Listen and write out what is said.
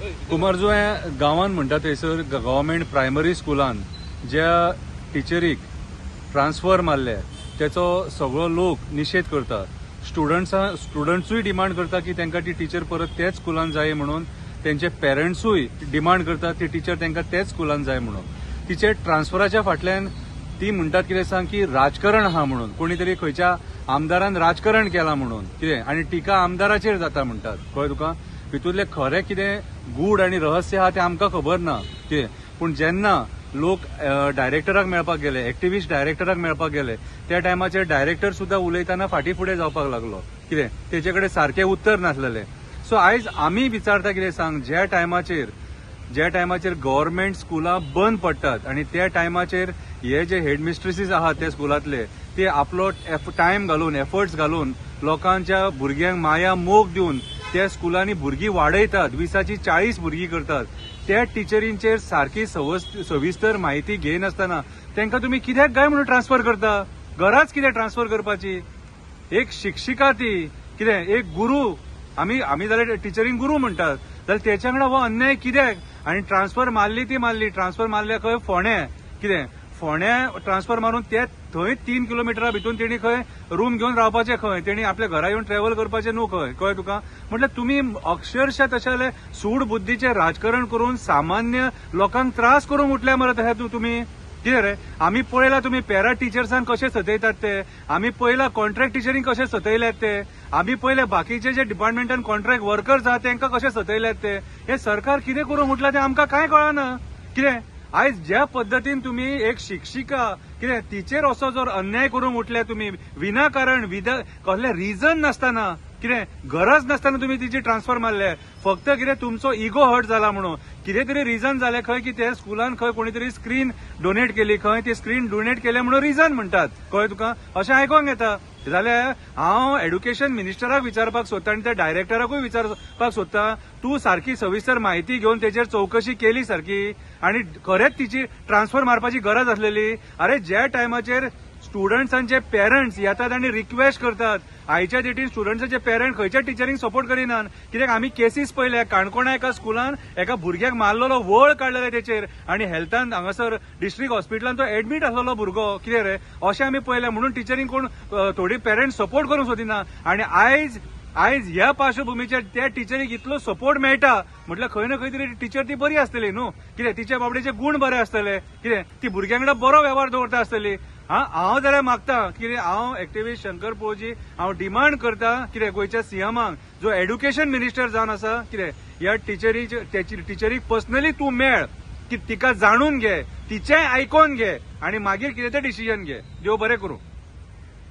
कुमारजुंवे गांवांत म्हणटा थंयसर गव्हर्मेंट प्रायमरी स्कुलान ज्या टिचरीक ट्रान्सफर मारले त्याचो सगळो लोक निषेध करता. स्टुडंट्सूय डिमांड करता की तांकां ती टीचर परत त्याच स्कुलान जाय म्हणून. त्यांचे पेरंट्सूय डिमांड करता ती टीचर तांकां त्याच स्कुलान जाय म्हणून. तिचे ट्रान्सफराच्या फाटल्यान ती म्हणटात कितें सांग की राजकारण आहा म्हणून, कोणी तरी खंयच्या आमदारान राजकारण केला म्हणून कितें, आनी टिका आमदाराचेर जाता म्हणटात. कळ्ळें तुका? भितूरले खरें कितें गूढ आनी रहस्य आहा तें आमकां खबर ना कितें, पूण जेन्ना लोक डायरेक्टराक मेळपाक गेले, एक्टिव्हिस्ट डायरेक्टराक मेळपाक गेले, त्या टायमाचेर डायरेक्टर सुद्दां उलयतना फाटीं फुडें जावपाक लागलो कितें, तेचे कडेन सारकें उत्तर नासलेलें. सो आयज आमी विचारता कितें सांग, ज्या टायमाचेर गव्हर्मेंट स्कुलां बंद पडटात आनी त्या टायमाचेर हे जे हेडमिस्ट्रेसीस आहात त्या स्कुलांतले ते आपलो टायम घालून, एफर्ट्स घालून लोकांच्या भुरग्यांक माया मोग दिवन त्या स्कुलांनी भुरगीं वाडयतात, 20ची 40 भुरगीं करतात. त्या टिचरींचेर सारकी सविस्तर म्हायती घेयनासतना तांकां तुमी कित्याक काय म्हणून ट्रान्सफर करता? गरज कितें ट्रान्सफर करपाची? एक शिक्षिका ती कितें, एक गुरू, आमी जाल्यार टिचरींक गुरू म्हणटात, जाल्यार तेच्या वांगडा हो अन्याय कित्याक? आनी ट्रान्सफर मारली ती मारली, ट्रान्सफर मारल्या खंय फोंड्या कितें, फोंड्या ट्रान्सफर मारून ते थंय 3 किलोमिटरा भितून तेणी खंय रूम घेवन रावपाचें, खंय तेणी आपल्या घरा येवन ट्रॅव्हल करपाचें न्हू खंय. कळ्ळें तुका? म्हटल्यार तुमी अक्षरशः तशें सूड बुद्धीचें राजकारण करून सामान्य लोकांक त्रास करूंक उठल्या मरे हे तुमी कितें रे? आमी पळयला तुमी पॅरा टिचर्सांक कशे सतयतात ते, आमी पळयला कॉन्ट्रॅक्ट टिचरींक कशे सतयल्यात ते, आमी पळयले बाकीचे जे डिपार्टमेंटान कॉन्ट्रॅक्ट वर्कर्स आहात तांकां कशे सतयल्यात ते. हे सरकार कितें करूंक उठला तें आमकां कांय कळना कितें. आयज ज्या पद्दतीन तुमी एक शिक्षिका कितें तिचेर असो जर अन्याय करूंक उठले तुमी विनाकारण कसले रिजन नासतना, कितें गरज नासतना तुमी तिची ट्रान्सफर मारले, फक्त कितें तुमचो इगो हर्ट जाला म्हणून. कितें तरी रिजन जालें खंय की त्या स्कुलान खंय कोणी तरी स्क्रीन डोनेट केली, खंय ती स्क्रीन डोनेट केले म्हणून रिजन म्हणटात. कळ्ळें तुका? अशें आयकोंक येता. जाल्यार हांव एड्युकेशन मिनिस्टराक विचारपाक सोदता आनी त्या डायरेक्टराकूय विचारपाक सोदता, तूं सारकी सविस्तर म्हायती घेवन तेचेर चवकशी केली सारकी आनी खरेंच तिची ट्रान्सफर मारपाची गरज आसलेली? अरे ज्या टायमाचेर स्टुडंट्सांचे पेरंट्स येतात आनी रिक्वेस्ट करतात, आयच्या डेटीन स्टुडंट्सांचे पेरंट खंयच्या टिचरींक सपोर्ट करिनात. कित्याक आमी केसीस पळयल्या, काणकोणा एका स्कुलान एका भुरग्याक मारलेलो, वळ काडलेले तेचेर, आनी हेल्थान हांगासर डिस्ट्रिक्ट हॉस्पिटलान तो एडमीट आसलेलो भुरगो. कितें रे अशें आमी पळयलें. म्हणून टिचरींक कोण थोडी पेरंट्स सपोर्ट करूंक सोदिना. आनी आयज ह्या पार्श्वभूमीचेर त्या टिचरीक इतलो सपोर्ट मेळटा म्हटल्यार खंय ना खंय तरी टिचर ती बरी आसतली न्हू. कितें तिच्या बाबडेचे गुण बरे आसतले, कितें ती भुरग्यां बरो वेव्हार दवरता आसतली. हांव जाल्यार मागता कितें, हांव एक्टिव्हिस्ट शंकर पळोवची, हांव डिमांड करता कितें गोंयच्या सीएमाक, जो एड्युकेशन मिनिस्टर जावन आसा, कितें ह्या टिचरीक पर्सनली तूं मेळ, की तिका जाणून घे, तिचेंय आयकोन घे आनी मागीर कितें तें डिसिजन घे. देव बरें करूं.